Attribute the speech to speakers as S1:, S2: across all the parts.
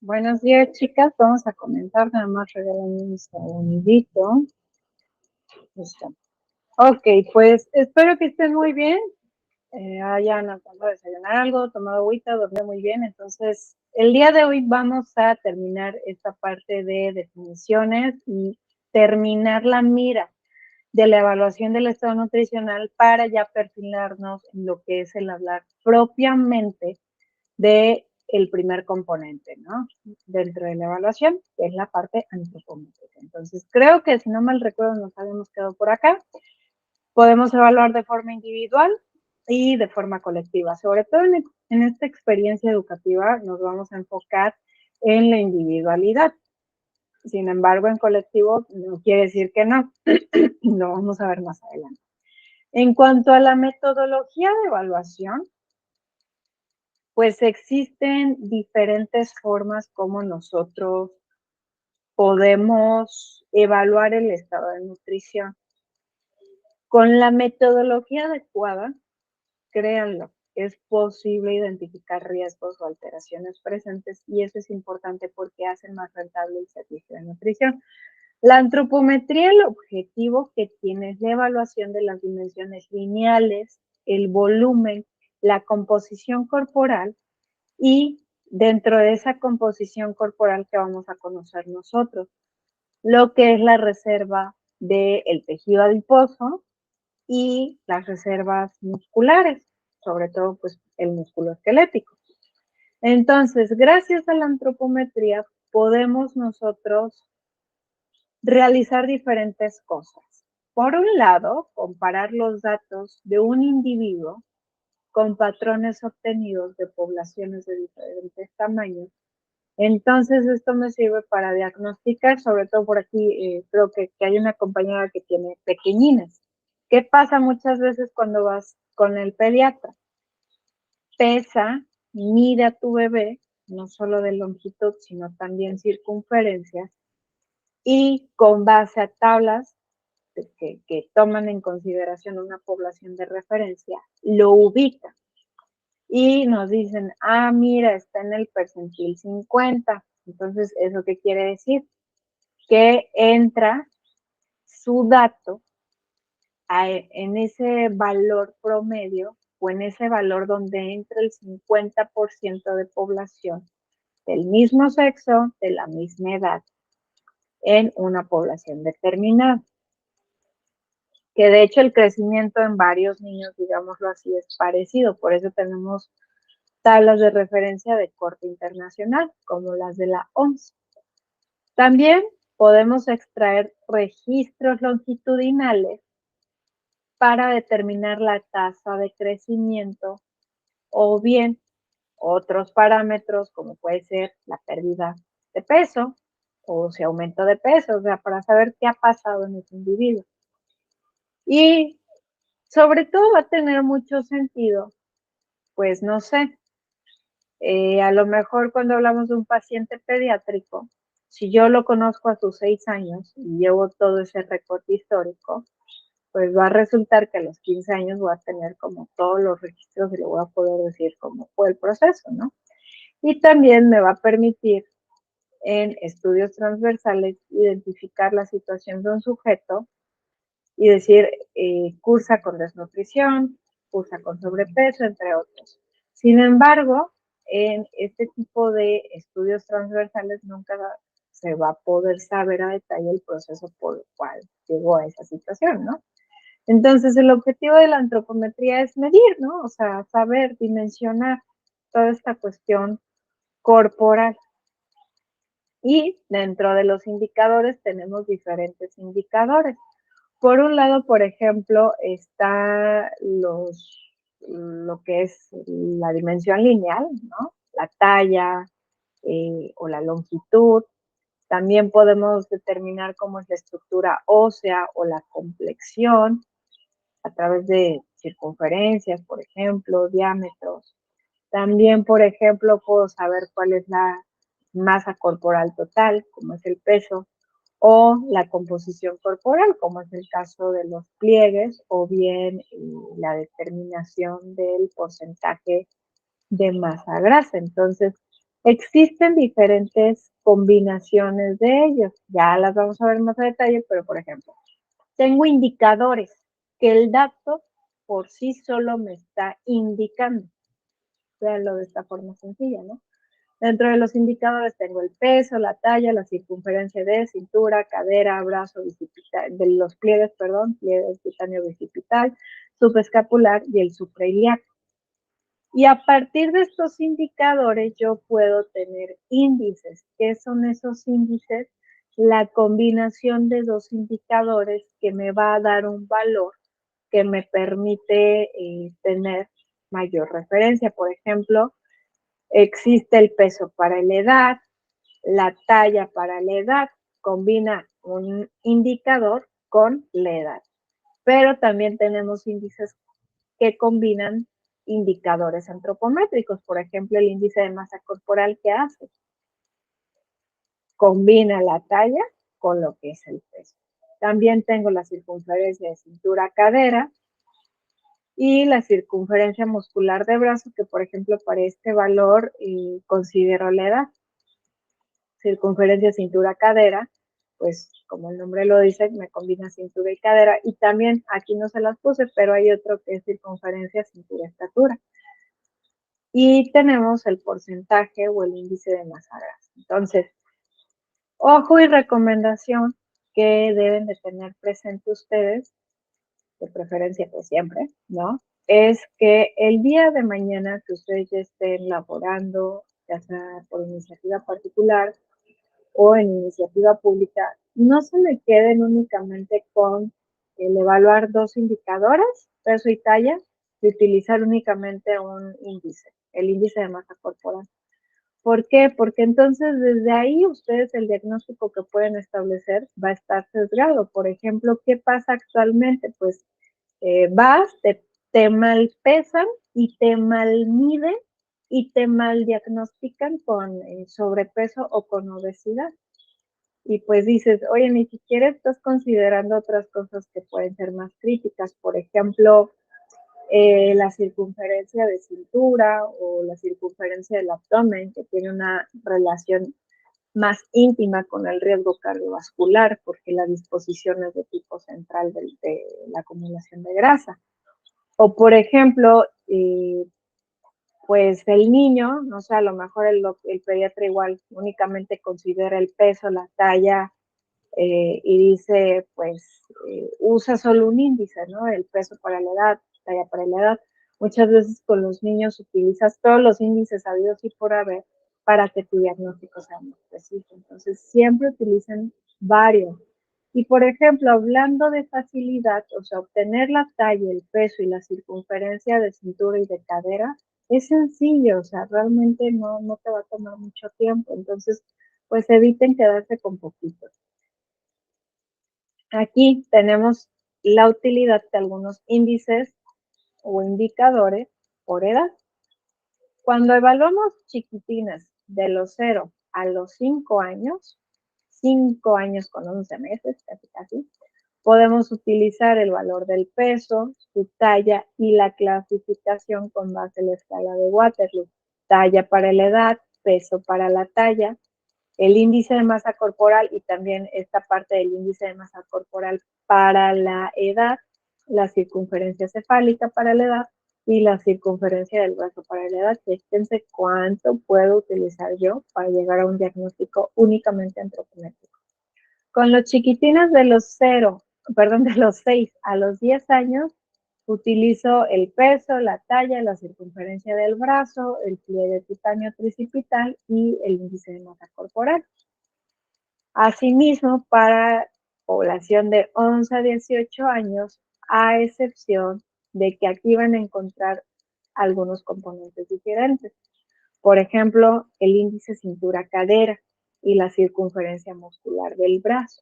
S1: Buenos días, chicas. Vamos a comenzar. Nada más regalando un segundito. Listo. Ok, pues espero que estén muy bien. Hayan alcanzado a desayunar algo, tomado agüita, dormido muy bien. Entonces, el día de hoy vamos a terminar esta parte de definiciones y terminar la mira de la evaluación del estado nutricional para ya perfilarnos en lo que es el hablar propiamente de el primer componente, ¿no? Dentro de la evaluación, que es la parte antropométrica. Entonces, creo que si no mal recuerdo, nos habíamos quedado por acá. Podemos evaluar de forma individual y de forma colectiva. Sobre todo en esta experiencia educativa nos vamos a enfocar en la individualidad. Sin embargo, en colectivo no quiere decir que no. Lo vamos a ver más adelante. En cuanto a la metodología de evaluación, pues existen diferentes formas como nosotros podemos evaluar el estado de nutrición. Con la metodología adecuada, créanlo, es posible identificar riesgos o alteraciones presentes y eso es importante porque hace más rentable el servicio de nutrición. La antropometría, el objetivo que tiene es la evaluación de las dimensiones lineales, el volumen, la composición corporal y dentro de esa composición corporal que vamos a conocer nosotros, lo que es la reserva del tejido adiposo y las reservas musculares, sobre todo pues el músculo esquelético. Entonces, gracias a la antropometría podemos nosotros realizar diferentes cosas. Por un lado, comparar los datos de un individuo con patrones obtenidos de poblaciones de diferentes tamaños. Entonces, esto me sirve para diagnosticar, sobre todo por aquí, creo que hay una compañera que tiene pequeñines. ¿Qué pasa muchas veces cuando vas con el pediatra? Pesa, mide a tu bebé, no solo de longitud, sino también circunferencia, y con base a tablas que toman en consideración una población de referencia, lo ubica. Y nos dicen, mira, está en el percentil 50. Entonces, ¿eso qué quiere decir? Que entra su dato en ese valor promedio o en ese valor donde entra el 50% de población del mismo sexo, de la misma edad, en una población determinada. Que de hecho el crecimiento en varios niños, digámoslo así, es parecido. Por eso tenemos tablas de referencia de corte internacional, como las de la OMS. También podemos extraer registros longitudinales para determinar la tasa de crecimiento o bien otros parámetros como puede ser la pérdida de peso o si aumento de peso, o sea, para saber qué ha pasado en ese individuo. Y sobre todo va a tener mucho sentido, pues no sé, a lo mejor cuando hablamos de un paciente pediátrico, si yo lo conozco a sus 6 años y llevo todo ese recorte histórico, pues va a resultar que a los 15 años voy a tener como todos los registros y le voy a poder decir cómo fue el proceso, ¿no? Y también me va a permitir en estudios transversales identificar la situación de un sujeto y decir, cursa con desnutrición, cursa con sobrepeso, entre otros. Sin embargo, en este tipo de estudios transversales nunca se va a poder saber a detalle el proceso por el cual llegó a esa situación, ¿no? Entonces, el objetivo de la antropometría es medir, ¿no? O sea, saber, dimensionar toda esta cuestión corporal. Y dentro de los indicadores tenemos diferentes indicadores. Por un lado, por ejemplo, está lo que es la dimensión lineal, ¿no? La talla o la longitud. También podemos determinar cómo es la estructura ósea o la complexión a través de circunferencias, por ejemplo, diámetros. También, por ejemplo, puedo saber cuál es la masa corporal total, como es el peso, o la composición corporal, como es el caso de los pliegues, o bien la determinación del porcentaje de masa grasa. Entonces, Existen diferentes combinaciones de ellos, ya las vamos a ver más a detalle, pero por ejemplo, tengo indicadores que el dato por sí solo me está indicando. Véanlo de esta forma sencilla, ¿no? Dentro de los indicadores tengo el peso, la talla, la circunferencia de cintura, cadera, brazo, bicipital, de los pliegues, perdón, pliegues titanio bicipital, subescapular y el suprailiaco. Y a partir de estos indicadores yo puedo tener índices. ¿Qué son esos índices? La combinación de dos indicadores que me va a dar un valor que me permite tener mayor referencia. Por ejemplo, existe el peso para la edad, la talla para la edad, combina un indicador con la edad. Pero también tenemos índices que combinan indicadores antropométricos, por ejemplo, el índice de masa corporal que hace, combina la talla con lo que es el peso. También tengo la circunferencia de cintura-cadera y la circunferencia muscular de brazo, que por ejemplo para este valor considero la edad. Circunferencia cintura-cadera, pues como el nombre lo dice, me combina cintura y cadera. Y también aquí no se las puse, pero hay otro que es circunferencia cintura-estatura. Y tenemos el porcentaje o el índice de masa grasa. Entonces, ojo y recomendación que deben de tener presente ustedes, de preferencia pues siempre, ¿no? Es que el día de mañana que ustedes ya estén laborando, ya sea por iniciativa particular o en iniciativa pública, no se me queden únicamente con el evaluar dos indicadores, peso y talla, y utilizar únicamente un índice, el índice de masa corporal. ¿Por qué? Porque entonces desde ahí ustedes el diagnóstico que pueden establecer va a estar sesgado. Por ejemplo, ¿qué pasa actualmente? Pues vas, te mal pesan y te mal miden y te mal diagnostican con sobrepeso o con obesidad. Y pues dices, oye, ni siquiera estás considerando otras cosas que pueden ser más críticas. Por ejemplo, la circunferencia de cintura o la circunferencia del abdomen, que tiene una relación más íntima con el riesgo cardiovascular, porque la disposición es de tipo central de la acumulación de grasa. O por ejemplo, pues el niño, no sé, a lo mejor el pediatra igual únicamente considera el peso, la talla, y dice, pues, usa solo un índice, ¿no? El peso para la edad, talla para la edad. Muchas veces con los niños utilizas todos los índices habidos y por haber para que tu diagnóstico sea más preciso. Entonces, siempre utilicen varios. Y, por ejemplo, hablando de facilidad, o sea, obtener la talla, el peso y la circunferencia de cintura y de cadera, es sencillo, o sea, realmente no te va a tomar mucho tiempo. Entonces, pues eviten quedarse con poquitos. Aquí tenemos la utilidad de algunos índices o indicadores por edad. Cuando evaluamos chiquitinas de los 0 a los 5 años con 11 meses, casi, podemos utilizar el valor del peso, su talla y la clasificación con base en la escala de Waterloo. Talla para la edad, peso para la talla, el índice de masa corporal y también esta parte del índice de masa corporal para la edad, la circunferencia cefálica para la edad y la circunferencia del brazo para la edad. Fíjense cuánto puedo utilizar yo para llegar a un diagnóstico únicamente antropométrico. Con los chiquitines de los de los 6 a los 10 años, utilizo el peso, la talla, la circunferencia del brazo, el pliegue titanio tricipital y el índice de masa corporal. Asimismo, para población de 11 a 18 años, a excepción de que aquí van a encontrar algunos componentes diferentes. Por ejemplo, el índice cintura-cadera y la circunferencia muscular del brazo.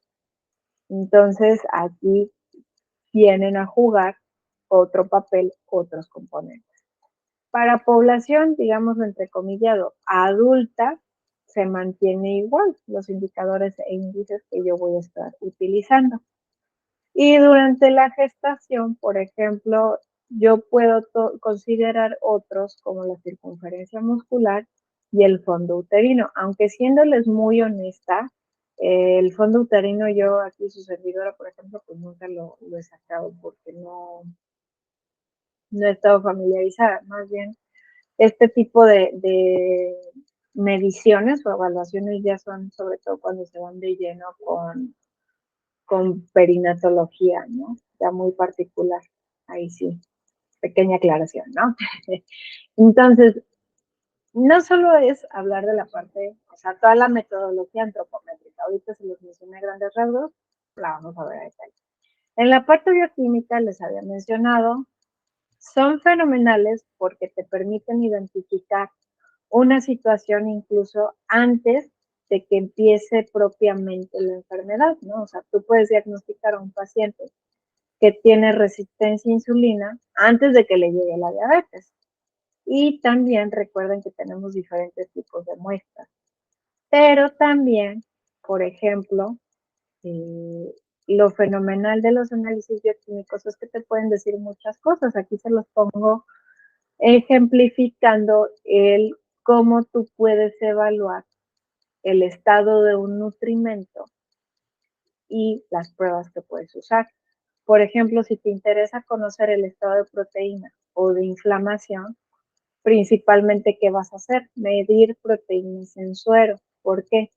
S1: Entonces, aquí vienen a jugar otro papel, otros componentes. Para población, digamos, entrecomillado, adulta, se mantiene igual los indicadores e índices que yo voy a estar utilizando. Y durante la gestación, por ejemplo, yo puedo considerar otros como la circunferencia muscular y el fondo uterino. Aunque siéndoles muy honesta, el fondo uterino yo aquí, su servidora, por ejemplo, pues nunca lo he sacado porque no he estado familiarizada. Más bien, este tipo de mediciones o evaluaciones ya son sobre todo cuando se van de lleno con perinatología, ¿no? Ya muy particular. Ahí sí, pequeña aclaración, ¿no? Entonces, no solo es hablar de la parte, o sea, toda la metodología antropométrica, ahorita se los mencioné a grandes rasgos, la vamos a ver a detalle. En la parte bioquímica les había mencionado, son fenomenales porque te permiten identificar una situación incluso antes de que empiece propiamente la enfermedad, ¿no? O sea, tú puedes diagnosticar a un paciente que tiene resistencia a insulina antes de que le llegue la diabetes. Y también recuerden que tenemos diferentes tipos de muestras. Pero también, por ejemplo, lo fenomenal de los análisis bioquímicos es que te pueden decir muchas cosas. Aquí se los pongo ejemplificando el cómo tú puedes evaluar el estado de un nutrimento y las pruebas que puedes usar. Por ejemplo, si te interesa conocer el estado de proteína o de inflamación, principalmente, ¿qué vas a hacer? Medir proteínas en suero. ¿Por qué?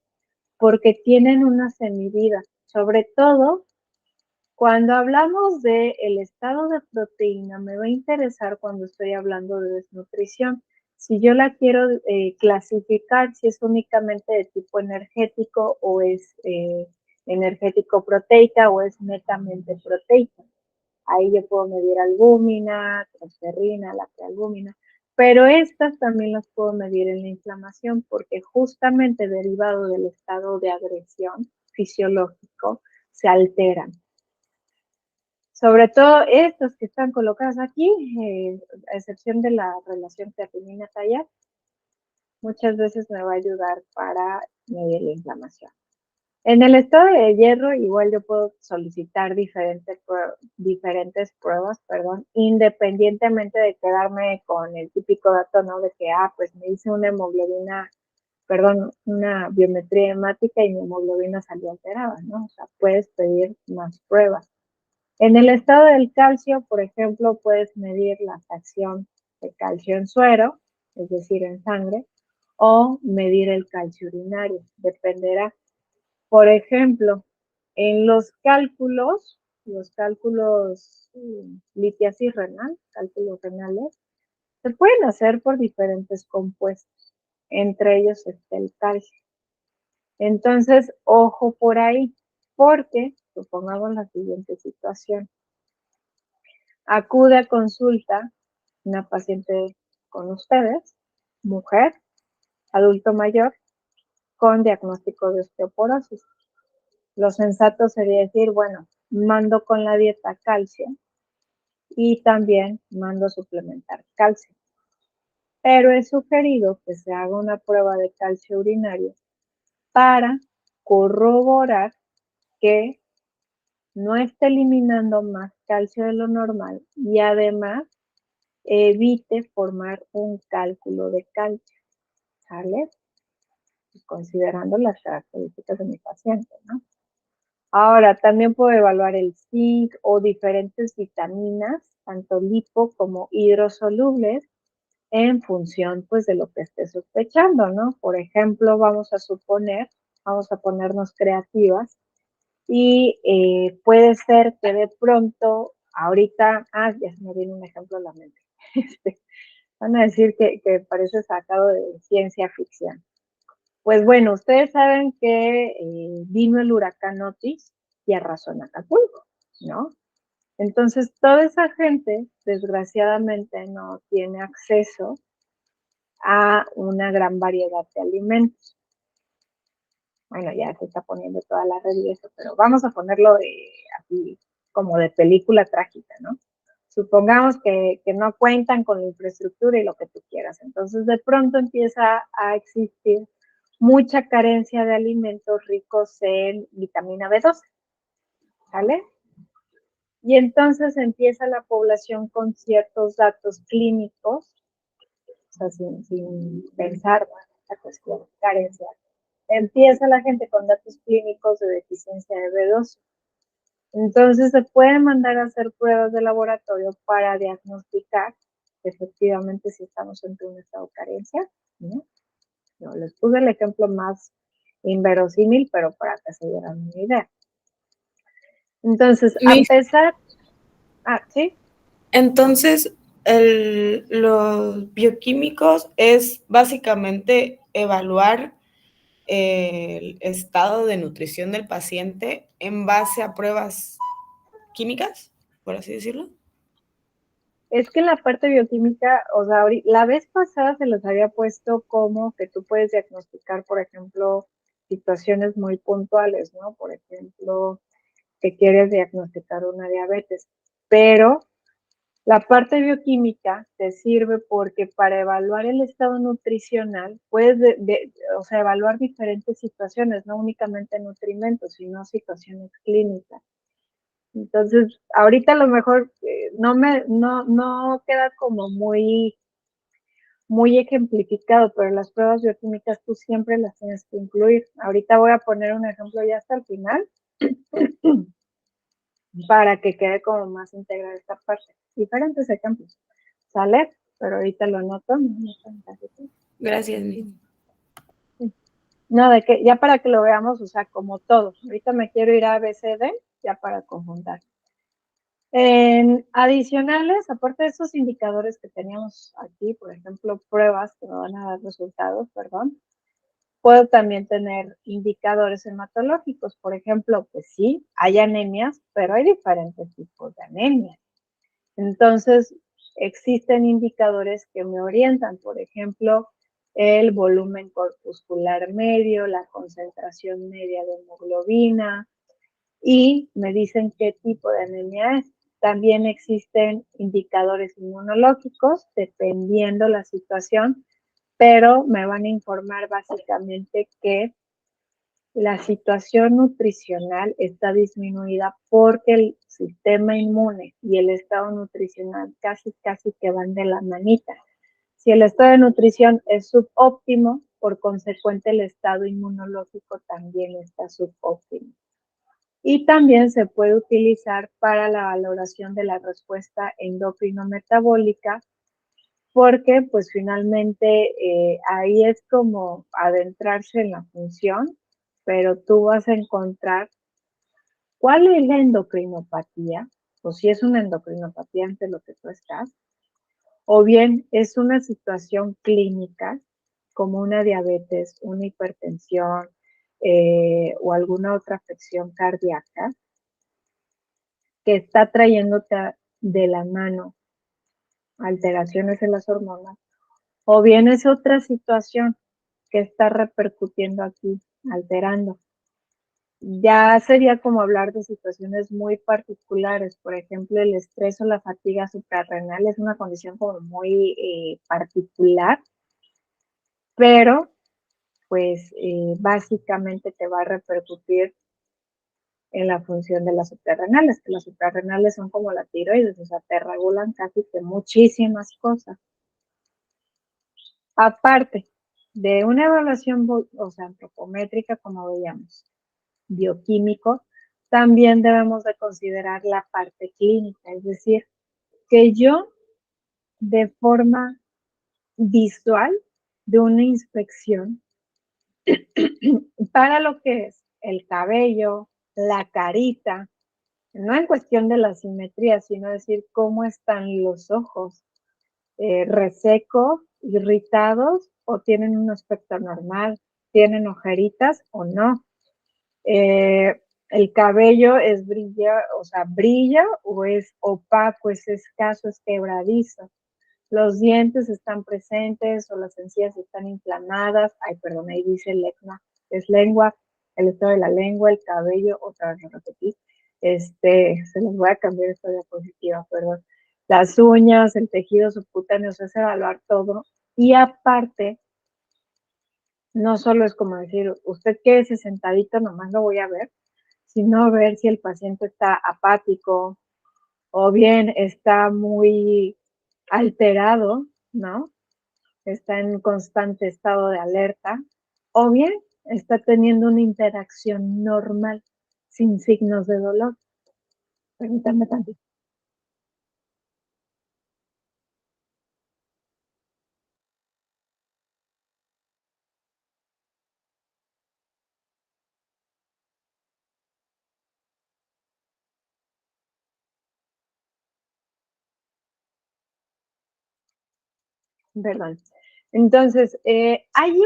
S1: Porque tienen una semivida. Sobre todo, cuando hablamos del estado de proteína, me va a interesar cuando estoy hablando de desnutrición. Si yo la quiero clasificar, si es únicamente de tipo energético o es energético proteica o es netamente proteica. Ahí yo puedo medir albúmina, transferrina, lactalbúmina, pero estas también las puedo medir en la inflamación porque justamente derivado del estado de agresión fisiológico se alteran. Sobre todo estas que están colocadas aquí, a excepción de la relación creatinina-tallar, muchas veces me va a ayudar para medir la inflamación. En el estado de hierro, igual yo puedo solicitar diferentes pruebas, independientemente de quedarme con el típico dato, ¿no? De que, pues me hice una hemoglobina, una biometría hemática y mi hemoglobina salió alterada, ¿no? O sea, puedes pedir más pruebas. En el estado del calcio, por ejemplo, puedes medir la fracción de calcio en suero, es decir, en sangre, o medir el calcio urinario, dependerá. Por ejemplo, en los cálculos litiasis renal, cálculos renales, se pueden hacer por diferentes compuestos, entre ellos está el calcio. Entonces, ojo por ahí, porque supongamos la siguiente situación. Acude a consulta una paciente con ustedes, mujer, adulto mayor, con diagnóstico de osteoporosis. Lo sensato sería decir, bueno, mando con la dieta calcio y también mando a suplementar calcio. Pero es sugerido que se haga una prueba de calcio urinario para corroborar que no esté eliminando más calcio de lo normal y además evite formar un cálculo de calcio, ¿sale? Considerando las características de mi paciente, ¿no? Ahora, también puedo evaluar el zinc o diferentes vitaminas, tanto lipo como hidrosolubles, en función, pues, de lo que esté sospechando, ¿no? Por ejemplo, vamos a ponernos creativas y puede ser que de pronto, ahorita, ya se me viene un ejemplo a la mente. Van a decir que parece sacado de ciencia ficción. Pues bueno, ustedes saben que vino el huracán Otis y arrasó en Acapulco, ¿no? Entonces, toda esa gente, desgraciadamente, no tiene acceso a una gran variedad de alimentos. Bueno, ya se está poniendo toda la red y eso, pero vamos a ponerlo así como de película trágica, ¿no? Supongamos que no cuentan con la infraestructura y lo que tú quieras. Entonces, de pronto empieza a existir mucha carencia de alimentos ricos en vitamina B12, ¿vale? Y entonces empieza la población con ciertos datos clínicos, o sea, sin pensar, esta cuestión de carencia, empieza la gente con datos clínicos de deficiencia de B12. Entonces se pueden mandar a hacer pruebas de laboratorio para diagnosticar efectivamente si estamos ante un estado de carencia, ¿no? No, les puse el ejemplo más inverosímil, pero para que se dieran una idea. Entonces, a pesar... ¿sí?
S2: Entonces, los bioquímicos es básicamente evaluar el estado de nutrición del paciente en base a pruebas químicas, por así decirlo.
S1: Es que en la parte bioquímica, o sea, la vez pasada se los había puesto como que tú puedes diagnosticar, por ejemplo, situaciones muy puntuales, ¿no? Por ejemplo, que quieres diagnosticar una diabetes, pero la parte bioquímica te sirve porque para evaluar el estado nutricional puedes, o sea, evaluar diferentes situaciones, no únicamente nutrimentos, sino situaciones clínicas. Entonces, ahorita a lo mejor no queda como muy ejemplificado, pero las pruebas bioquímicas tú siempre las tienes que incluir. Ahorita voy a poner un ejemplo ya hasta el final para que quede como más integrada esta parte. Diferentes ejemplos, ¿sale? Pero ahorita lo anoto.
S2: Gracias,
S1: No, de que ya para que lo veamos, o sea, como todo. Ahorita me quiero ir a ABCD, ya para conjuntar. Adicionales, aparte de esos indicadores que teníamos aquí, por ejemplo, pruebas que me van a dar resultados, perdón, puedo también tener indicadores hematológicos. Por ejemplo, pues sí, hay anemias, pero hay diferentes tipos de anemia. Entonces, existen indicadores que me orientan, por ejemplo, el volumen corpuscular medio, la concentración media de hemoglobina, y me dicen qué tipo de anemia es. También existen indicadores inmunológicos, dependiendo la situación, pero me van a informar básicamente que la situación nutricional está disminuida porque el sistema inmune y el estado nutricional casi que van de la manita. Si el estado de nutrición es subóptimo, por consecuente el estado inmunológico también está subóptimo. Y también se puede utilizar para la valoración de la respuesta endocrino-metabólica, porque pues finalmente ahí es como adentrarse en la función, pero tú vas a encontrar cuál es la endocrinopatía, o si es una endocrinopatía ante lo que tú estás, o bien es una situación clínica como una diabetes, una hipertensión o alguna otra afección cardíaca que está trayéndote de la mano alteraciones en las hormonas, o bien es otra situación que está repercutiendo aquí, alterando. Ya sería como hablar de situaciones muy particulares, por ejemplo, el estrés o la fatiga suprarrenal es una condición como muy particular, pero pues básicamente te va a repercutir en la función de las suprarrenales, que las suprarrenales son como la tiroides, o sea, te regulan casi que muchísimas cosas. Aparte de una evaluación, o sea, antropométrica, como veíamos, bioquímico, también debemos de considerar la parte clínica, es decir, que yo de forma visual de una inspección para lo que es el cabello, la carita, no en cuestión de la simetría, sino decir cómo están los ojos, resecos, irritados o tienen un aspecto normal, tienen ojeritas o no. El cabello es brilla o es opaco, es escaso, es quebradizo. Los dientes están presentes o las encías están inflamadas. Ay, perdón, ahí dice legma, es lengua, el estado de la lengua, el cabello, otra vez lo repetí. Se los voy a cambiar esta diapositiva, perdón. Las uñas, el tejido subcutáneo, es evaluar todo. Y aparte, no solo es como decir, usted quédese sentadito, nomás lo voy a ver, sino ver si el paciente está apático o bien está muy alterado, ¿no? está en constante estado de alerta, o bien está teniendo una interacción normal, sin signos de dolor. Permítanme tantito. Perdón. Entonces, hay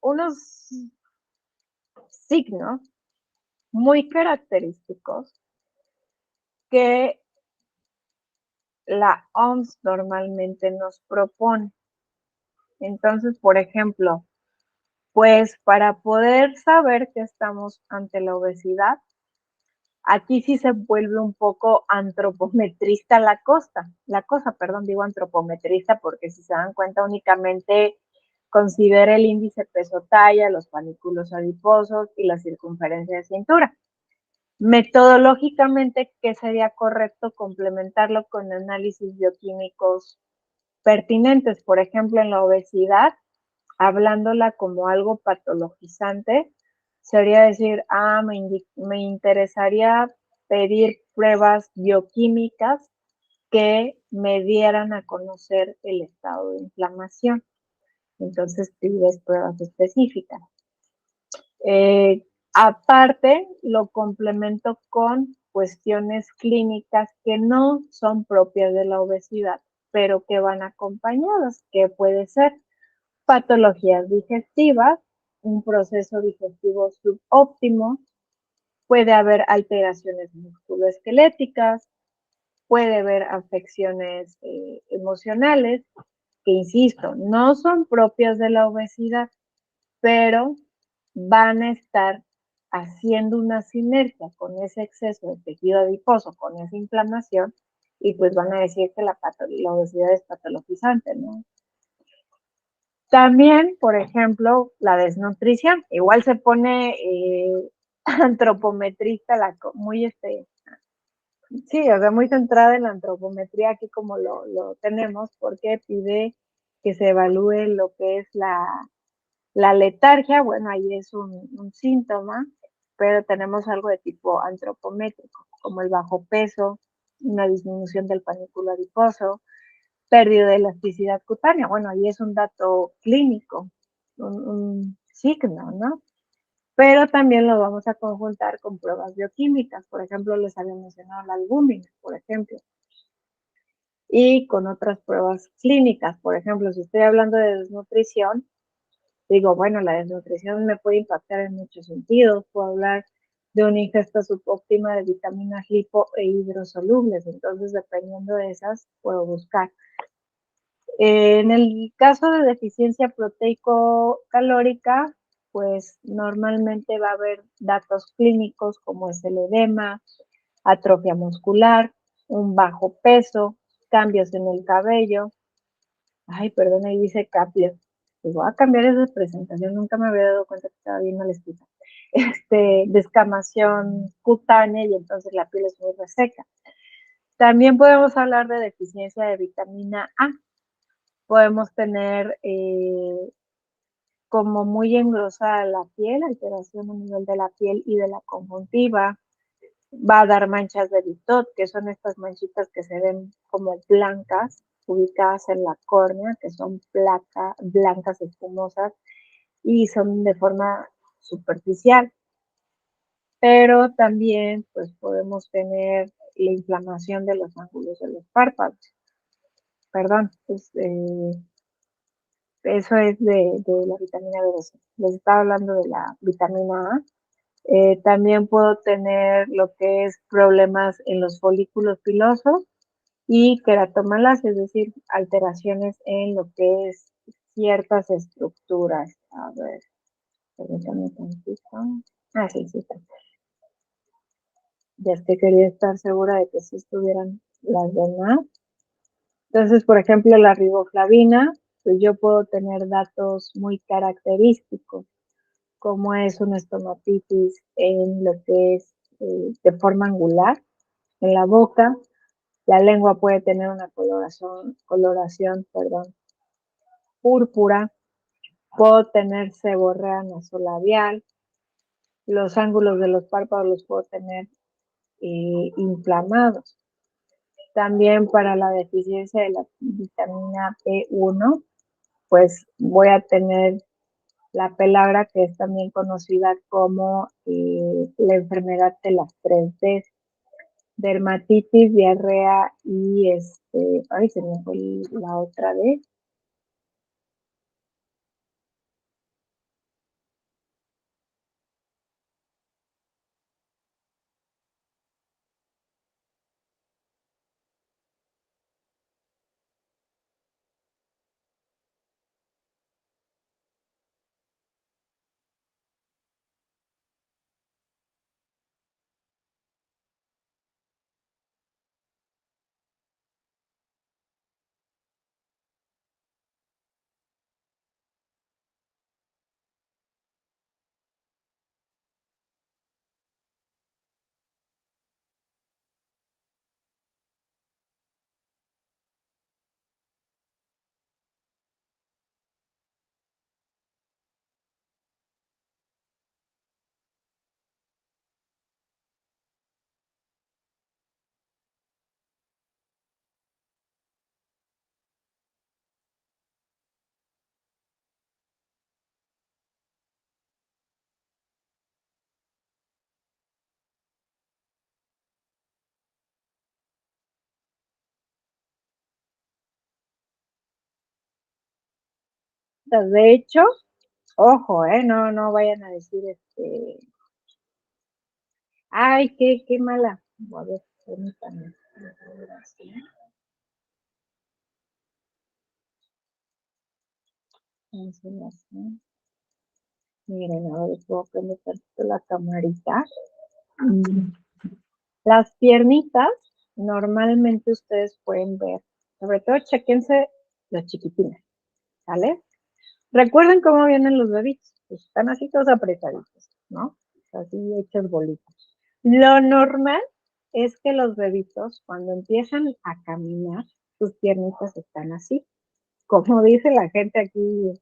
S1: unos signos muy característicos que la OMS normalmente nos propone. Entonces, por ejemplo, pues para poder saber que estamos ante la obesidad, aquí sí se vuelve un poco antropometrista la cosa, perdón, digo antropometrista porque si se dan cuenta únicamente considera el índice peso-talla, los panículos adiposos y la circunferencia de cintura. Metodológicamente, ¿qué sería correcto? Complementarlo con análisis bioquímicos pertinentes. Por ejemplo, en la obesidad, hablándola como algo patologizante, sería decir, me interesaría pedir pruebas bioquímicas que me dieran a conocer el estado de inflamación. Entonces pides pruebas específicas. Aparte, lo complemento con cuestiones clínicas que no son propias de la obesidad, pero que van acompañadas, que puede ser patologías digestivas, un proceso digestivo subóptimo, puede haber alteraciones musculoesqueléticas, puede haber afecciones emocionales, que insisto, no son propias de la obesidad, pero van a estar haciendo una sinergia con ese exceso de tejido adiposo, con esa inflamación, y pues van a decir que la obesidad es patologizante, ¿no? También, por ejemplo, la desnutrición, igual se pone antropometrista, muy sí, o sea, muy centrada en la antropometría aquí como lo tenemos, porque pide que se evalúe lo que es la letargia, bueno, ahí es un síntoma, pero tenemos algo de tipo antropométrico, como el bajo peso, una disminución del panículo adiposo, pérdida de elasticidad cutánea. Bueno, ahí es un dato clínico, un signo, ¿no? Pero también lo vamos a conjuntar con pruebas bioquímicas. Por ejemplo, les había mencionado la albúmina, por ejemplo, y con otras pruebas clínicas. Por ejemplo, si estoy hablando de desnutrición, digo, bueno, la desnutrición me puede impactar en muchos sentidos. Puedo hablar de una ingesta subóptima de vitaminas lipo e hidrosolubles. Entonces, dependiendo de esas, puedo buscar. En el caso de deficiencia proteico-calórica, pues normalmente va a haber datos clínicos como es el edema, atrofia muscular, un bajo peso, cambios en el cabello. Ay, perdón, ahí dice Kapler. Pues voy a cambiar esa presentación, nunca me había dado cuenta que estaba bien mal escrita. Descamación cutánea y entonces la piel es muy reseca. También podemos hablar de deficiencia de vitamina A. Podemos tener como muy engrosada la piel, alteración a nivel de la piel y de la conjuntiva. Va a dar manchas de Bitot, que son estas manchitas que se ven como blancas, ubicadas en la córnea, que son blancas espumosas y son de forma superficial. Pero también pues podemos tener la inflamación de los ángulos de los párpados. Perdón, pues, eso es de la vitamina B12. Les estaba hablando de la vitamina A. También puedo tener lo que es problemas en los folículos pilosos y queratomalacia, es decir, alteraciones en lo que es ciertas estructuras. A ver, permítanme tantito. Ah, sí, sí está. Ya es que quería estar segura de que sí estuvieran las demás. Entonces, por ejemplo, la riboflavina, pues yo puedo tener datos muy característicos, como es una estomatitis en lo que es de forma angular, en la boca, La lengua puede tener una coloración púrpura, puedo tener seborrea nasolabial, los ángulos de los párpados los puedo tener inflamados. También para la deficiencia de la vitamina B1, pues voy a tener la pellagra, que es también conocida como la enfermedad de las 3D, dermatitis, diarrea y ay, se me fue la otra D. De hecho, ojo, no vayan a decir ay, qué mala. A ver, permítanme. Miren, a ver, puedo prender la camarita. Las piernitas, normalmente ustedes pueden ver, sobre todo chequense los chiquitines, ¿sale? Recuerden cómo vienen los bebitos, pues están así todos apretaditos, ¿no? Así hechos bolitas. Lo normal es que los bebitos, cuando empiezan a caminar, sus piernitas están así. Como dice la gente aquí,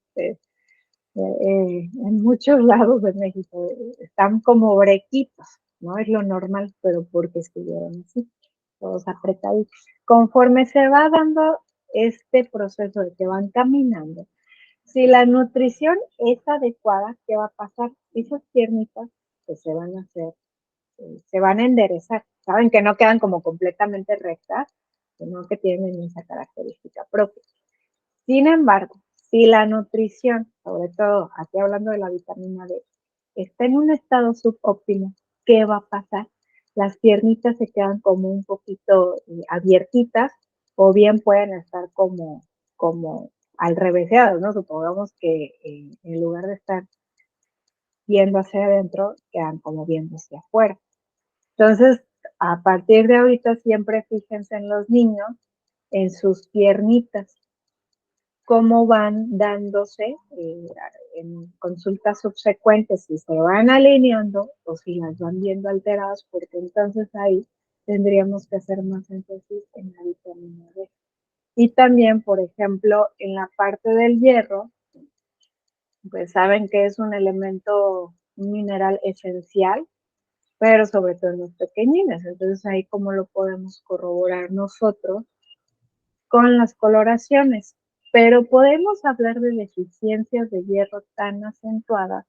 S1: en muchos lados de México, están como brequitos, ¿no? Es lo normal, pero porque estuvieron así, todos apretados. Conforme se va dando este proceso de que van caminando, si la nutrición es adecuada, ¿qué va a pasar? Esas piernitas pues se van a hacer, se van a enderezar. Saben que no quedan como completamente rectas, sino que tienen esa característica propia. Sin embargo, si la nutrición, sobre todo aquí hablando de la vitamina D, está en un estado subóptimo, ¿qué va a pasar? Las piernitas se quedan como un poquito abiertitas o bien pueden estar como al revéseadas, ¿no? Supongamos que en lugar de estar viendo hacia adentro, quedan como viendo hacia afuera. Entonces, a partir de ahorita siempre fíjense en los niños, en sus piernitas, cómo van dándose en consultas subsecuentes, si se van alineando o si las van viendo alteradas, porque entonces ahí tendríamos que hacer más énfasis en la vitamina D. Y también, por ejemplo, en la parte del hierro, pues saben que es un elemento, un mineral esencial, pero sobre todo en los pequeñines. Entonces ahí cómo lo podemos corroborar nosotros con las coloraciones, pero podemos hablar de deficiencias de hierro tan acentuadas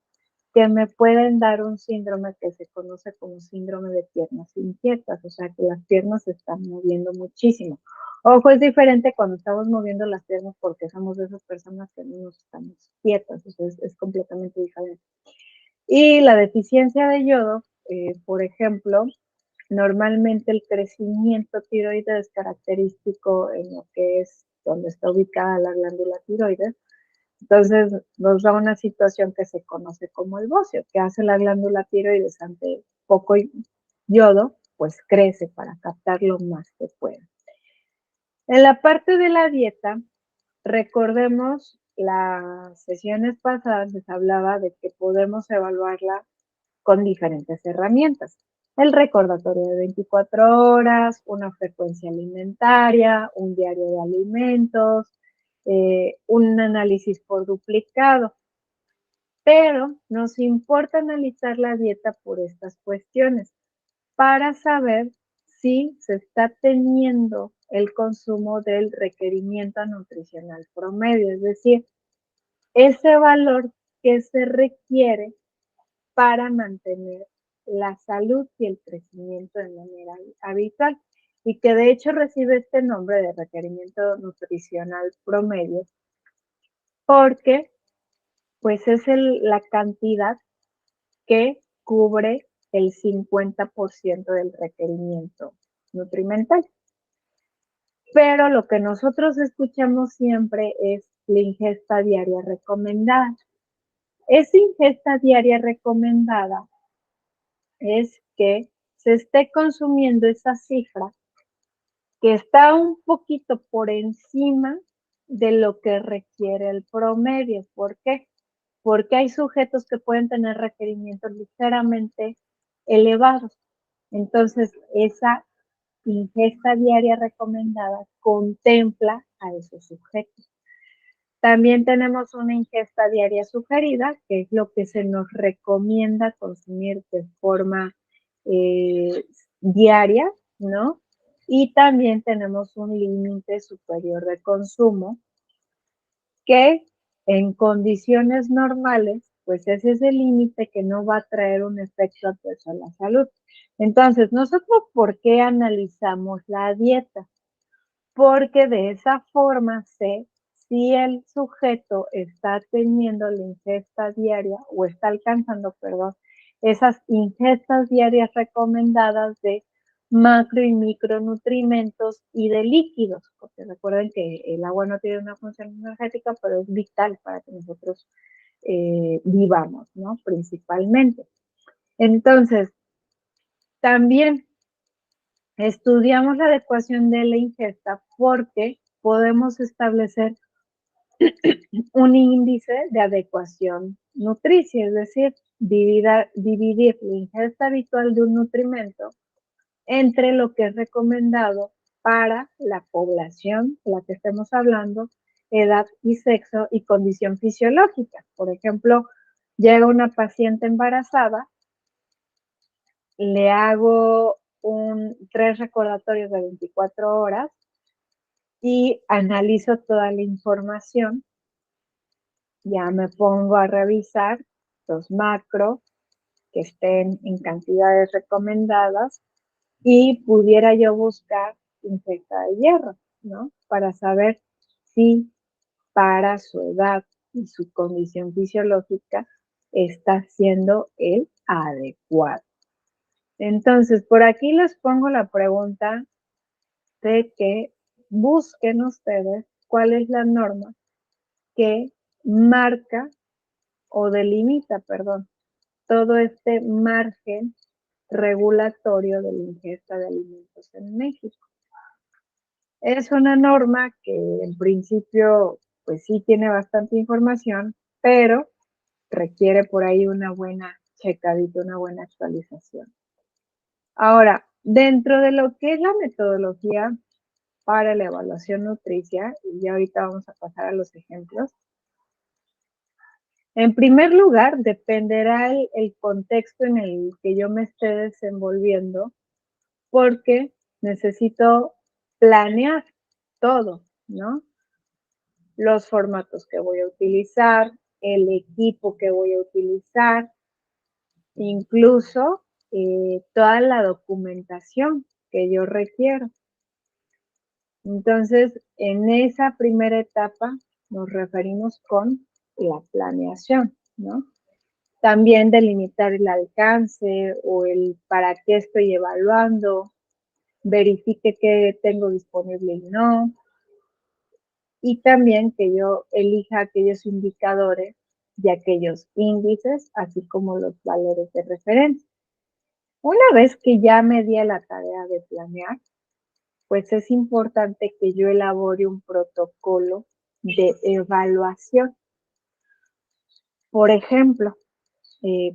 S1: que me pueden dar un síndrome que se conoce como síndrome de piernas inquietas, o sea que las piernas se están moviendo muchísimo. Ojo, es diferente cuando estamos moviendo las piernas porque somos de esas personas que no nos estamos quietas, o sea, es completamente diferente. Y la deficiencia de yodo, por ejemplo, normalmente el crecimiento tiroides es característico en lo que es donde está ubicada la glándula tiroides. Entonces nos da una situación que se conoce como el bocio, que hace la glándula tiroides ante poco yodo, pues crece para captar lo más que pueda. En la parte de la dieta, recordemos las sesiones pasadas les hablaba de que podemos evaluarla con diferentes herramientas. el recordatorio de 24 horas, una frecuencia alimentaria, un diario de alimentos, un análisis por duplicado. Pero nos importa analizar la dieta por estas cuestiones para saber si se está teniendo el consumo del requerimiento nutricional promedio, es decir, ese valor que se requiere para mantener la salud y el crecimiento de manera habitual y que de hecho recibe este nombre de requerimiento nutricional promedio porque pues es la cantidad que cubre el 50% del requerimiento nutrimental. Pero lo que nosotros escuchamos siempre es la ingesta diaria recomendada. Esa ingesta diaria recomendada es que se esté consumiendo esa cifra que está un poquito por encima de lo que requiere el promedio. ¿Por qué? Porque hay sujetos que pueden tener requerimientos ligeramente elevados. Entonces, esa ingesta diaria recomendada contempla a esos sujetos. También tenemos una ingesta diaria sugerida, que es lo que se nos recomienda consumir de forma diaria, ¿no? Y también tenemos un límite superior de consumo que en condiciones normales, pues ese es el límite que no va a traer un efecto adverso a la salud. Entonces, nosotros, ¿por qué analizamos la dieta? Porque de esa forma sé si el sujeto está teniendo la ingesta diaria o está alcanzando, perdón, esas ingestas diarias recomendadas de macro y micronutrimentos y de líquidos, porque recuerden que el agua no tiene una función energética, pero es vital para que nosotros vivamos, ¿no? Principalmente. Entonces, también estudiamos la adecuación de la ingesta porque podemos establecer un índice de adecuación nutricia, es decir, dividir la ingesta habitual de un nutrimento entre lo que es recomendado para la población de la que estemos hablando, edad y sexo y condición fisiológica. Por ejemplo, llega una paciente embarazada, le hago 3 recordatorios de 24 horas y analizo toda la información. Ya me pongo a revisar los macros que estén en cantidades recomendadas y pudiera yo buscar ingesta de hierro, ¿no? Para saber si para su edad y su condición fisiológica está siendo el adecuado. Entonces, por aquí les pongo la pregunta de que busquen ustedes cuál es la norma que marca o delimita, perdón, todo este margen regulatorio de la ingesta de alimentos en México. Es una norma que en principio, pues sí tiene bastante información, pero requiere por ahí una buena checadita, una buena actualización. Ahora, dentro de lo que es la metodología para la evaluación nutricia, y ya ahorita vamos a pasar a los ejemplos. En primer lugar, dependerá el contexto en el que yo me esté desenvolviendo, porque necesito planear todo, ¿no? Los formatos que voy a utilizar, el equipo que voy a utilizar, incluso toda la documentación que yo requiero. Entonces, en esa primera etapa nos referimos con la planeación, ¿no? También delimitar el alcance o el para qué estoy evaluando, verifique qué tengo disponible y no, y también que yo elija aquellos indicadores y aquellos índices, así como los valores de referencia. Una vez que ya me di a la tarea de planear, pues es importante que yo elabore un protocolo de evaluación. Por ejemplo,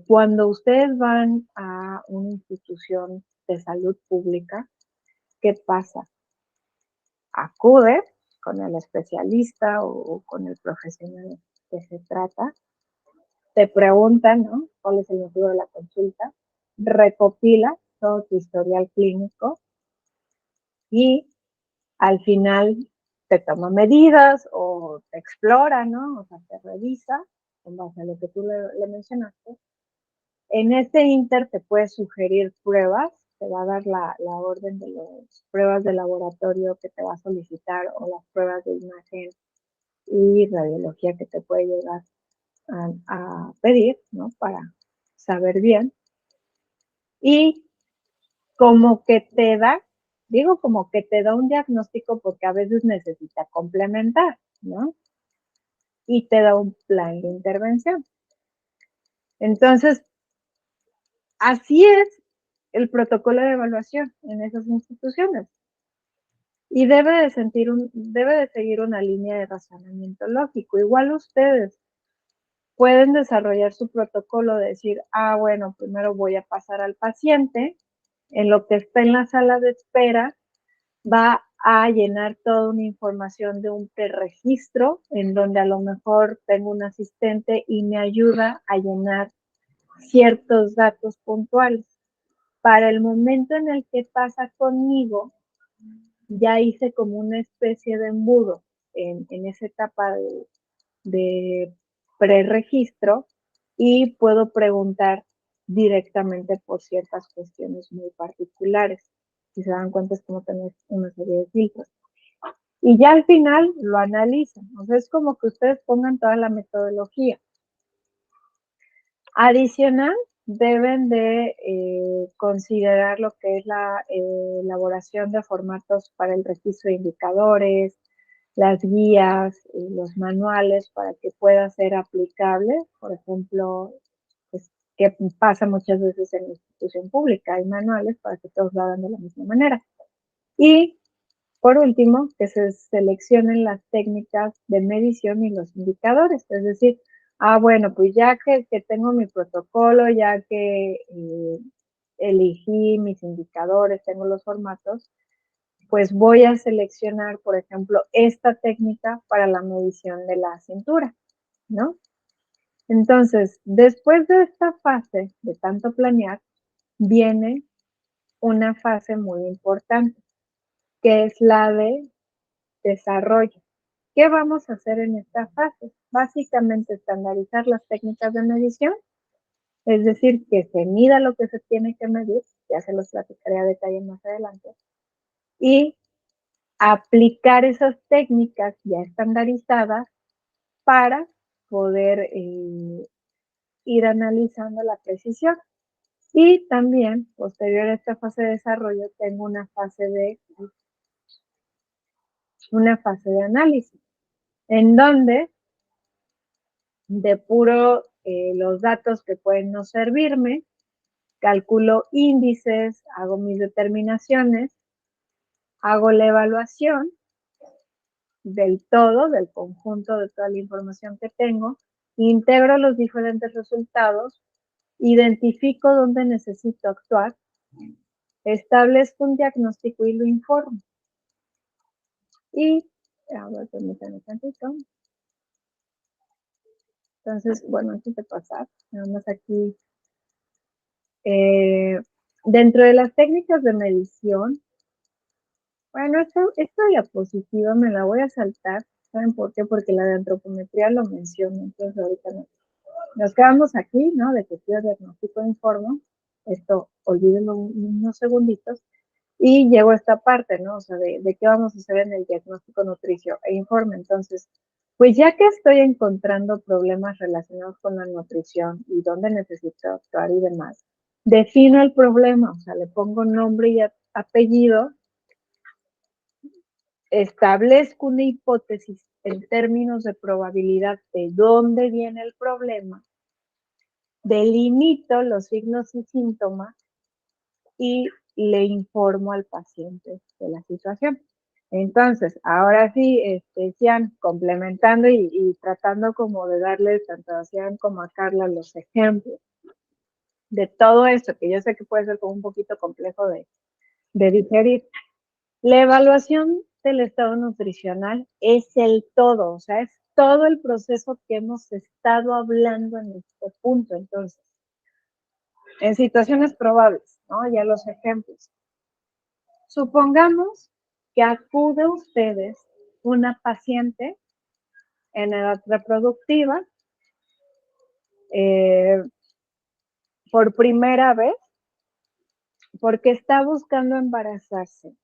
S1: cuando ustedes van a una institución de salud pública, ¿qué pasa? Acude con el especialista o con el profesional que se trata, te preguntan, ¿no?, cuál es el motivo de la consulta, recopila todo tu historial clínico y al final te toma medidas o te explora, ¿no? O sea, te revisa en base a lo que tú le mencionaste. En este inter te puede sugerir pruebas, te va a dar la orden de las pruebas de laboratorio que te va a solicitar o las pruebas de imagen y radiología que te puede llegar a pedir, ¿no? Para saber bien. Y como que te da, digo como que te da un diagnóstico porque a veces necesita complementar, ¿no? Y te da un plan de intervención. Entonces, así es el protocolo de evaluación en esas instituciones. Y debe de seguir una línea de razonamiento lógico. Igual ustedes pueden desarrollar su protocolo de decir, bueno, primero voy a pasar al paciente, en lo que está en la sala de espera, va a llenar toda una información de un preregistro, en donde a lo mejor tengo un asistente y me ayuda a llenar ciertos datos puntuales. Para el momento en el que pasa conmigo, ya hice como una especie de embudo en esa etapa de preregistro y puedo preguntar directamente por ciertas cuestiones muy particulares. Si se dan cuenta, es como tener una serie de filtros. Y ya al final lo analizan. O sea, es como que ustedes pongan toda la metodología. Adicional, deben de considerar lo que es la elaboración de formatos para el registro de indicadores, las guías, los manuales para que pueda ser aplicable. Por ejemplo, pues, que pasa muchas veces en la institución pública, hay manuales para que todos lo hagan de la misma manera. Y por último, que se seleccionen las técnicas de medición y los indicadores, es decir, bueno, pues ya que tengo mi protocolo, ya que elegí mis indicadores, tengo los formatos, pues voy a seleccionar, por ejemplo, esta técnica para la medición de la cintura, ¿no? Entonces, después de esta fase de tanto planear, viene una fase muy importante, que es la de desarrollo. ¿Qué vamos a hacer en esta fase? Básicamente estandarizar las técnicas de medición, es decir, que se mida lo que se tiene que medir, ya se los platicaré a detalle más adelante, y aplicar esas técnicas ya estandarizadas para poder ir analizando la precisión. Y también, posterior a esta fase de desarrollo, tengo una fase de análisis, en donde depuro los datos que pueden no servirme, calculo índices, hago mis determinaciones, hago la evaluación del todo, del conjunto de toda la información que tengo, integro los diferentes resultados, identifico dónde necesito actuar, establezco un diagnóstico y lo informo. Y, a ver, permítanme tantito. Entonces, bueno, antes de pasar, nada más aquí, dentro de las técnicas de medición, bueno, esta diapositiva me la voy a saltar. ¿Saben por qué? Porque la de antropometría lo menciona, entonces ahorita no. Nos quedamos aquí, ¿no? De que estudio diagnóstico e informo. Esto, olvídenlo unos segunditos. Y llego a esta parte, ¿no? O sea, de qué vamos a hacer en el diagnóstico nutricio e informe. Entonces, pues ya que estoy encontrando problemas relacionados con la nutrición y dónde necesito actuar y demás, defino el problema, o sea, le pongo nombre y apellido, establezco una hipótesis en términos de probabilidad de dónde viene el problema, delimito los signos y síntomas y le informo al paciente de la situación. Entonces, ahora sí, Cian, complementando y tratando como de darles tanto a Cian como a Carla los ejemplos. de todo esto, que yo sé que puede ser como un poquito complejo de digerir, la evaluación del estado nutricional es el todo, o sea, es todo el proceso que hemos estado hablando en este punto. Entonces, en situaciones probables, ¿no? Ya los ejemplos. Supongamos que acude a ustedes una paciente en edad reproductiva por primera vez porque está buscando embarazarse,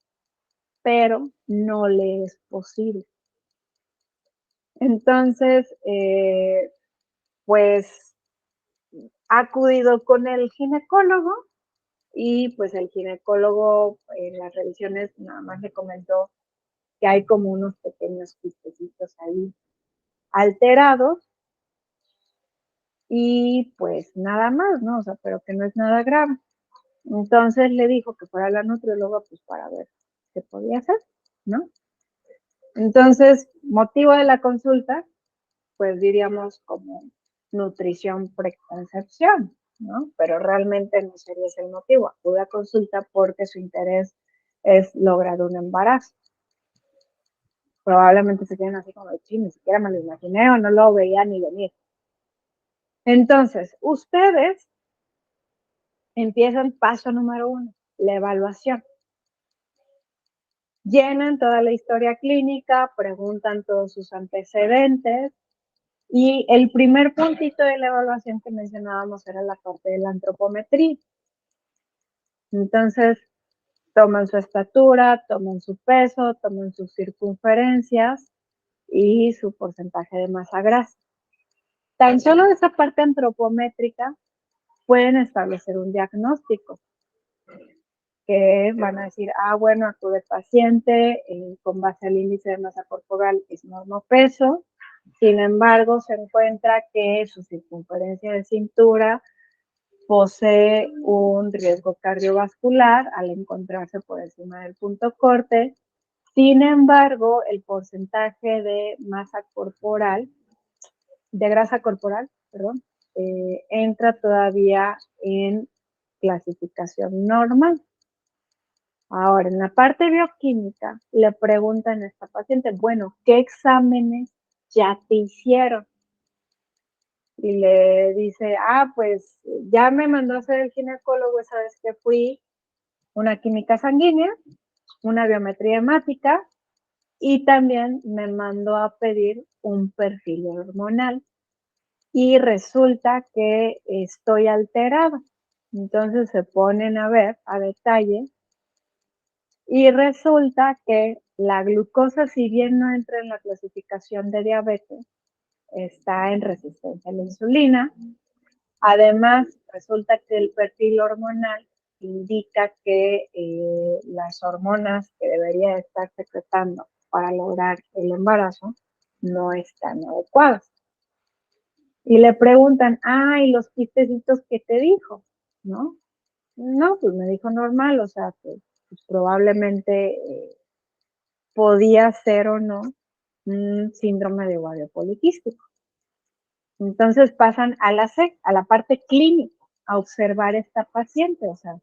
S1: pero no le es posible. Entonces, pues ha acudido con el ginecólogo y pues el ginecólogo en las revisiones nada más le comentó que hay como unos pequeños quistecitos ahí alterados y pues nada más, ¿no? O sea, pero que no es nada grave. Entonces le dijo que fuera la nutrióloga pues para ver qué podía hacer, ¿no? Entonces, motivo de la consulta, pues diríamos como nutrición preconcepción, ¿no? Pero realmente no sería ese el motivo. Acude a consulta porque su interés es lograr un embarazo. Probablemente se queden así como de ching, ni siquiera me lo imaginé o no lo veía ni venir. Entonces, ustedes empiezan paso número 1, la evaluación. Llenan toda la historia clínica, preguntan todos sus antecedentes y el primer puntito de la evaluación que mencionábamos era la parte de la antropometría. Entonces, toman su estatura, toman su peso, toman sus circunferencias y su porcentaje de masa grasa. Tan solo de esa parte antropométrica pueden establecer un diagnóstico, que van a decir, bueno, acude paciente con base al índice de masa corporal es normopeso, sin embargo, se encuentra que su circunferencia de cintura posee un riesgo cardiovascular al encontrarse por encima del punto corte. Sin embargo, el porcentaje de masa corporal, de grasa corporal, perdón, entra todavía en clasificación normal. Ahora, en la parte bioquímica, le preguntan a esta paciente, bueno, ¿qué exámenes ya te hicieron? Y le dice, pues ya me mandó a hacer el ginecólogo esa vez que fui, una química sanguínea, una biometría hemática y también me mandó a pedir un perfil hormonal y resulta que estoy alterada. Entonces se ponen a ver a detalle y resulta que la glucosa, si bien no entra en la clasificación de diabetes, está en resistencia a la insulina. Además, resulta que el perfil hormonal indica que las hormonas que debería estar secretando para lograr el embarazo no están adecuadas. Y le preguntan, ¿y los quistecitos qué te dijo? ¿No? No, pues me dijo normal, o sea, pues probablemente podía ser o no un síndrome de ovario poliquístico. Entonces pasan a la parte clínica, a observar esta paciente, o sea,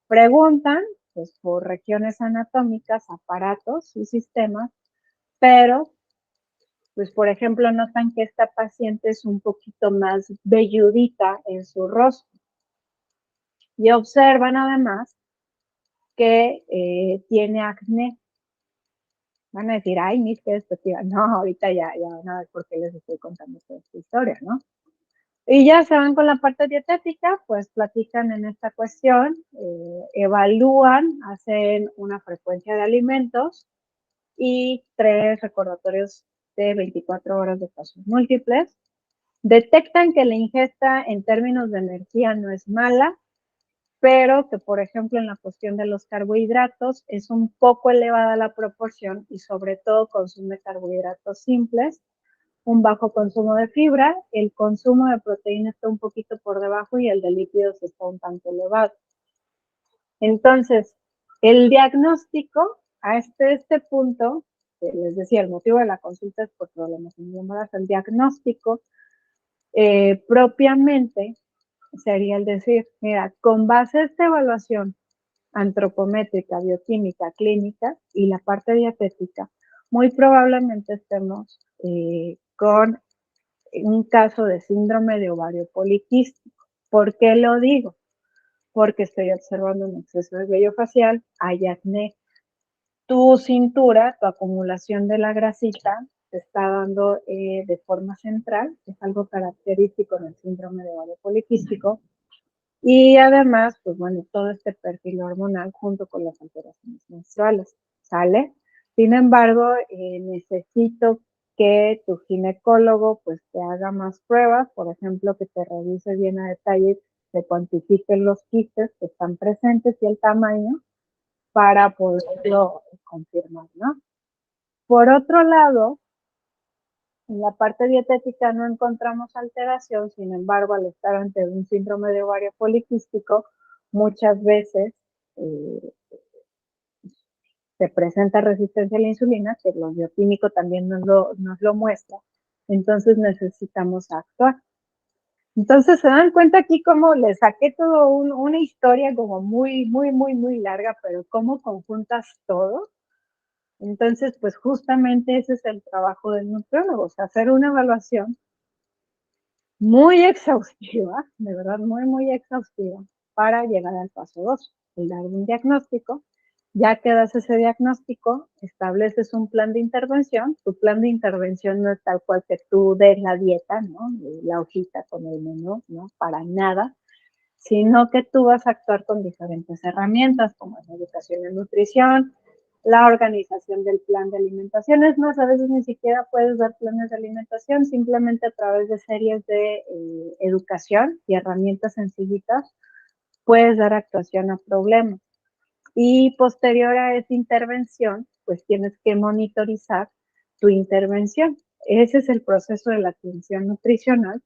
S1: preguntan pues, por regiones anatómicas, aparatos y sistemas, pero, pues por ejemplo, notan que esta paciente es un poquito más velludita en su rostro y observan además que tiene acné. Van a decir, Miss, qué despectiva. No, ahorita ya van a ver por qué les estoy contando toda esta historia, ¿no? Y ya se van con la parte dietética, pues platican en esta cuestión, evalúan, hacen una frecuencia de alimentos y 3 recordatorios de 24 horas de pasos múltiples. Detectan que la ingesta en términos de energía no es mala, pero que, por ejemplo, en la cuestión de los carbohidratos es un poco elevada la proporción y sobre todo consume carbohidratos simples, un bajo consumo de fibra, el consumo de proteína está un poquito por debajo y el de lípidos está un tanto elevado. Entonces, el diagnóstico a este punto, que les decía, el motivo de la consulta es por problemas en el embarazo, el diagnóstico propiamente sería el decir, mira, con base a esta evaluación antropométrica, bioquímica, clínica y la parte dietética, muy probablemente estemos con un caso de síndrome de ovario poliquístico. ¿Por qué lo digo? Porque estoy observando un exceso de vello facial, hay acné. Tu cintura, tu acumulación de la grasita, te está dando de forma central, que es algo característico del síndrome de ovario poliquístico. Y además, pues bueno, todo este perfil hormonal junto con las alteraciones menstruales, ¿sale? Sin embargo, necesito que tu ginecólogo pues te haga más pruebas, por ejemplo, que te revise bien a detalle, te cuantifique los quistes que están presentes y el tamaño para poderlo confirmar, ¿no? Por otro lado, en la parte dietética no encontramos alteración, sin embargo, al estar ante un síndrome de ovario poliquístico, muchas veces eh, se presenta resistencia a la insulina, que lo bioquímico también nos lo muestra, entonces necesitamos actuar. Entonces se dan cuenta aquí cómo le saqué todo una historia como muy larga, pero cómo conjuntas todo. Entonces, pues justamente ese es el trabajo del nutriólogo, o sea, hacer una evaluación muy exhaustiva, de verdad muy exhaustiva, para llegar al paso 2, el dar un diagnóstico. Ya que das ese diagnóstico, estableces un plan de intervención. Tu plan de intervención no es tal cual que tú des la dieta, ¿no? La hojita con el menú, ¿no? Para nada, sino que tú vas a actuar con diferentes herramientas, como la educación en nutrición, la organización del plan de alimentación. Es más, a veces ni siquiera puedes dar planes de alimentación, simplemente a través de series de educación y herramientas sencillitas puedes dar actuación a problemas. Y posterior a esa intervención, pues tienes que monitorizar tu intervención. Ese es el proceso de la atención nutricional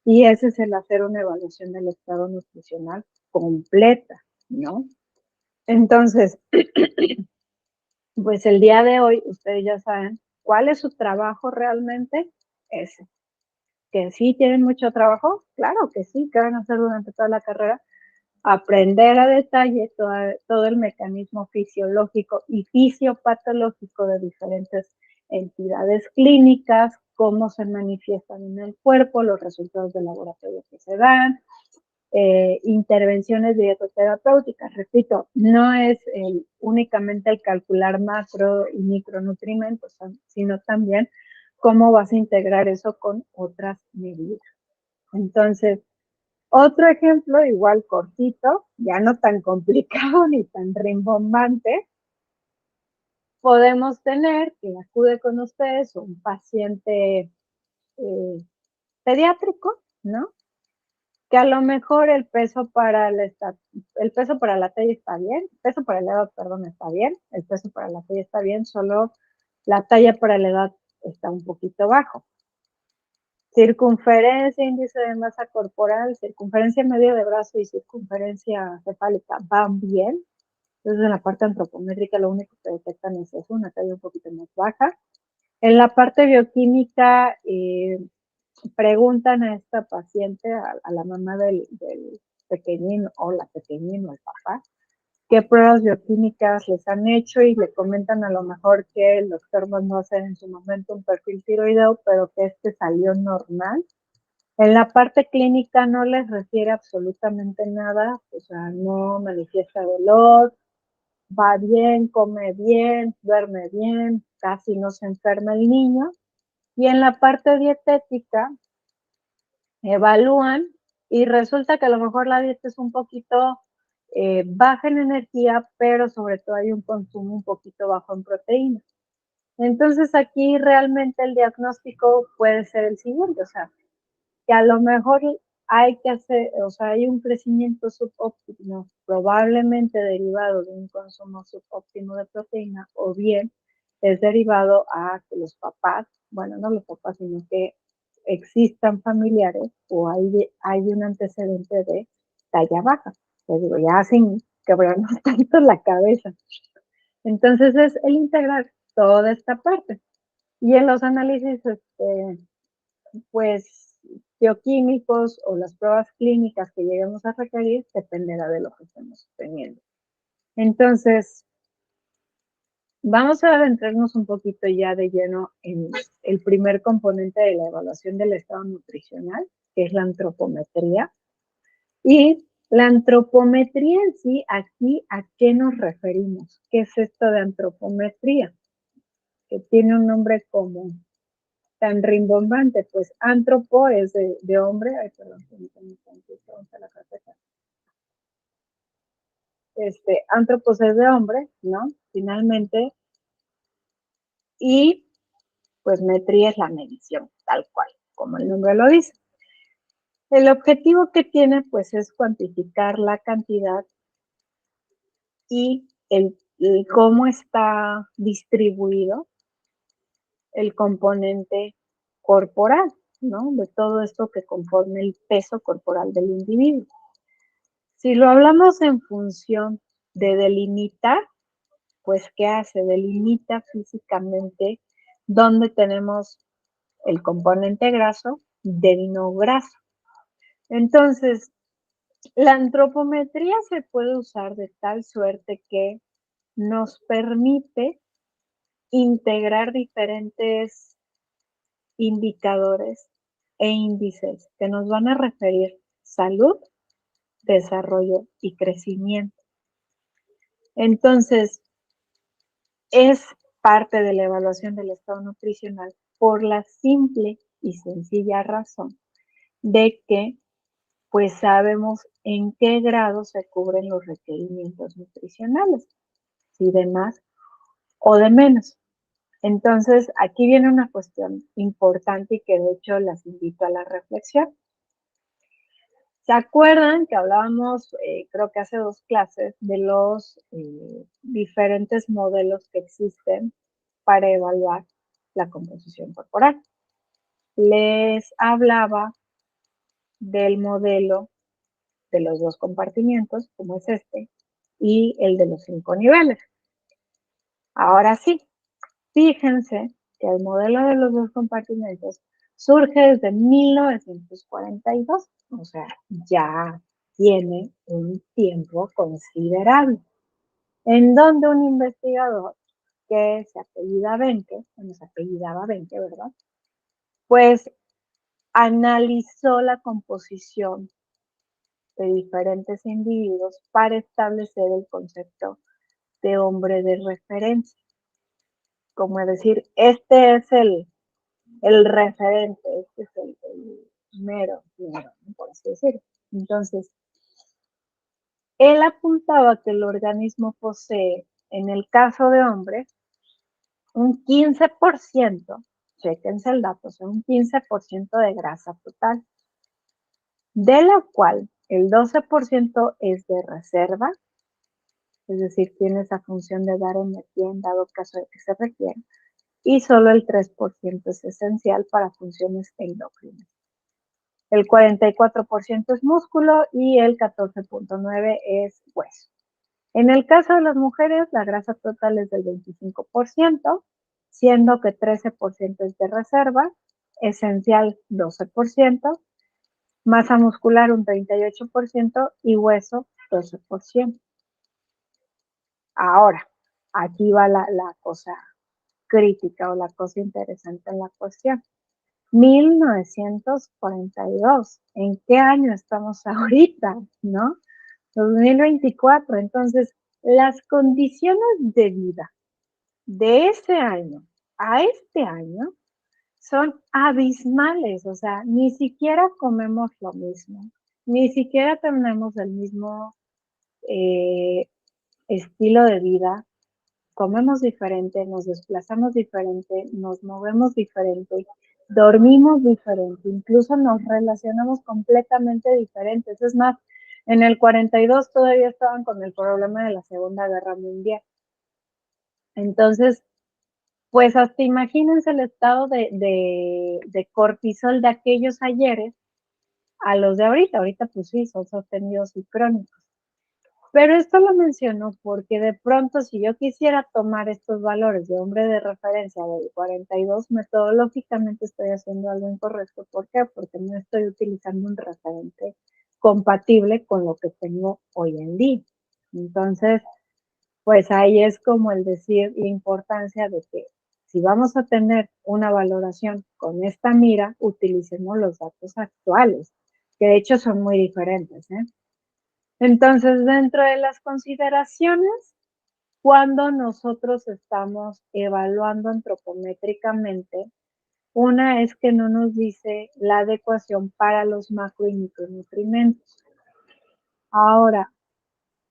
S1: y ese es el hacer una evaluación del estado nutricional completa, ¿no? Entonces, pues el día de hoy, ustedes ya saben cuál es su trabajo realmente, ese. Que sí tienen mucho trabajo, claro que sí, que van a hacer durante toda la carrera, aprender a detalle todo el mecanismo fisiológico y fisiopatológico de diferentes entidades clínicas, cómo se manifiestan en el cuerpo, los resultados de laboratorio que se dan, intervenciones dietoterapéuticas. Repito, no es únicamente el calcular macro y micronutrientes, sino también cómo vas a integrar eso con otras medidas. Entonces, otro ejemplo, igual cortito, ya no tan complicado ni tan rimbombante, podemos tener que acude con ustedes un paciente pediátrico, ¿no? Que a lo mejor el peso para la talla está bien, el peso para la edad, perdón, está bien, el peso para la talla está bien, solo la talla para la edad está un poquito bajo. Circunferencia, índice de masa corporal, circunferencia media de brazo y circunferencia cefálica van bien. Entonces en la parte antropométrica lo único que detectan es eso, una talla un poquito más baja. En la parte bioquímica, preguntan a esta paciente, a la mamá del pequeñín o la pequeñín o el papá, qué pruebas bioquímicas les han hecho y le comentan a lo mejor que el doctor mandó a hacer en su momento un perfil tiroideo, pero que este salió normal. En la parte clínica no les refiere absolutamente nada, o sea, no manifiesta dolor, va bien, come bien, duerme bien, casi no se enferma el niño. Y en la parte dietética, evalúan y resulta que a lo mejor la dieta es un poquito baja en energía, pero sobre todo hay un consumo un poquito bajo en proteínas. Entonces aquí realmente el diagnóstico puede ser el siguiente, o sea, que a lo mejor hay que hacer, o sea, hay un crecimiento subóptimo, probablemente derivado de un consumo subóptimo de proteína, o bien es derivado a que los papás, bueno, no los papás, sino que existan familiares o hay un antecedente de talla baja. Les digo, ya sin quebrarnos tanto la cabeza. Entonces es el integrar toda esta parte. Y en los análisis, pues bioquímicos o las pruebas clínicas que lleguemos a requerir dependerá de lo que estemos teniendo. Entonces, vamos a adentrarnos un poquito ya de lleno en el primer componente de la evaluación del estado nutricional, que es la antropometría. Y la antropometría en sí, aquí, ¿a qué nos referimos? ¿Qué es esto de antropometría? Que tiene un nombre común, tan rimbombante, pues antropo es de hombre, ay, perdón, la carpeta. Antropos es de hombre, ¿no? Finalmente, y pues metría es la medición, tal cual, como el nombre lo dice. El objetivo que tiene, pues, es cuantificar la cantidad y el cómo está distribuido el componente corporal, ¿no? De todo esto que conforma el peso corporal del individuo. Si lo hablamos en función de delimitar, pues, ¿qué hace? Delimita físicamente dónde tenemos el componente graso del no graso. Entonces, la antropometría se puede usar de tal suerte que nos permite integrar diferentes indicadores e índices que nos van a referir salud, desarrollo y crecimiento. Entonces, es parte de la evaluación del estado nutricional por la simple y sencilla razón de que pues sabemos en qué grado se cubren los requerimientos nutricionales, si de más o de menos. Entonces, aquí viene una cuestión importante y que de hecho las invito a la reflexión. ¿Se acuerdan que hablábamos, creo que hace 2 clases, de los diferentes modelos que existen para evaluar la composición corporal? Les hablaba del modelo de los 2 compartimientos, como es este, y el de los 5 niveles. Ahora sí, fíjense que el modelo de los 2 compartimentos surge desde 1942, o sea, ya tiene un tiempo considerable, en donde un investigador que se apellida Benke, bueno, se apellidaba Benke, ¿verdad? Pues analizó la composición de diferentes individuos para establecer el concepto de hombre de referencia. Como decir, este es el referente, este es el mero, por así decirlo. Entonces, él apuntaba que el organismo posee, en el caso de hombres, un 15%, chéquense el dato, o sea, un 15% de grasa total, de la cual el 12% es de reserva, es decir, tiene esa función de dar energía en dado caso de que se requiera, y solo el 3% es esencial para funciones endocrinas. El 44% es músculo y el 14.9% es hueso. En el caso de las mujeres, la grasa total es del 25%, siendo que 13% es de reserva, esencial 12%, masa muscular un 38% y hueso 12%. Ahora, aquí va la cosa crítica o la cosa interesante en la cuestión. 1942, ¿en qué año estamos ahorita? ¿No? 2024. Entonces, las condiciones de vida de ese año a este año son abismales, o sea, ni siquiera comemos lo mismo, ni siquiera tenemos el mismo estilo de vida, comemos diferente, nos desplazamos diferente, nos movemos diferente, dormimos diferente, incluso nos relacionamos completamente diferentes. Es más, en el 42 todavía estaban con el problema de la Segunda Guerra Mundial. Entonces, pues hasta imagínense el estado de cortisol de aquellos ayeres a los de ahorita. Ahorita pues sí, son sostenidos y crónicos. Pero esto lo menciono porque de pronto si yo quisiera tomar estos valores de hombre de referencia del 42, metodológicamente estoy haciendo algo incorrecto. ¿Por qué? Porque no estoy utilizando un referente compatible con lo que tengo hoy en día. Entonces, pues ahí es como el decir la importancia de que si vamos a tener una valoración con esta mira, utilicemos los datos actuales, que de hecho son muy diferentes, ¿eh? Entonces, dentro de las consideraciones, cuando nosotros estamos evaluando antropométricamente, una es que no nos dice la adecuación para los macro y micronutrientes. Ahora,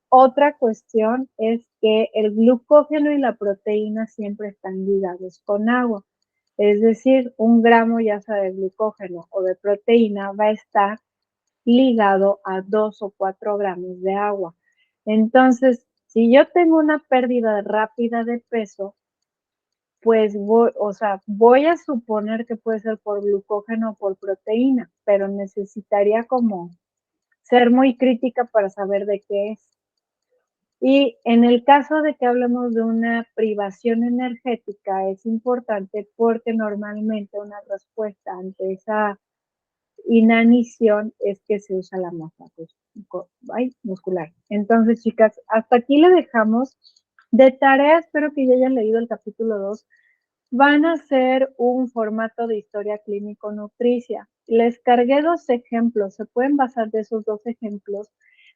S1: otra cuestión es que el glucógeno y la proteína siempre están ligados con agua. Es decir, 1 gramo ya sea de glucógeno o de proteína va a estar ligado a 2 o 4 gramos de agua. Entonces, si yo tengo una pérdida rápida de peso, pues voy a suponer que puede ser por glucógeno o por proteína, pero necesitaría como ser muy crítica para saber de qué es. Y en el caso de que hablemos de una privación energética, es importante porque normalmente una respuesta ante esa inanición es que se usa la masa muscular. Entonces, chicas, hasta aquí le dejamos. De tarea, espero que ya hayan leído el capítulo 2. Van a hacer un formato de historia clínico-nutricia. Les cargué 2 ejemplos, se pueden basar de esos 2 ejemplos,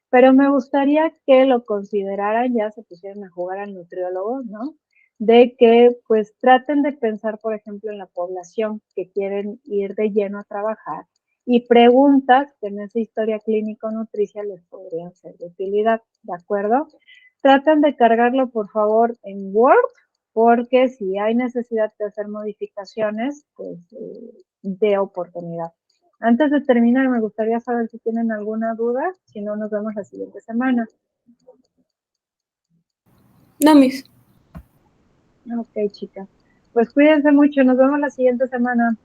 S1: pero me gustaría que lo consideraran, ya se pusieran a jugar al nutriólogo, ¿no? De que pues traten de pensar, por ejemplo, en la población que quieren ir de lleno a trabajar y preguntas que en esa historia clínico-nutricia les podrían ser de utilidad, ¿de acuerdo? Traten de cargarlo, por favor, en Word, porque si hay necesidad de hacer modificaciones, pues de oportunidad. Antes de terminar, me gustaría saber si tienen alguna duda, si no, nos vemos la siguiente semana.
S2: No, Miss.
S1: Ok, chicas. Pues cuídense mucho, nos vemos la siguiente semana.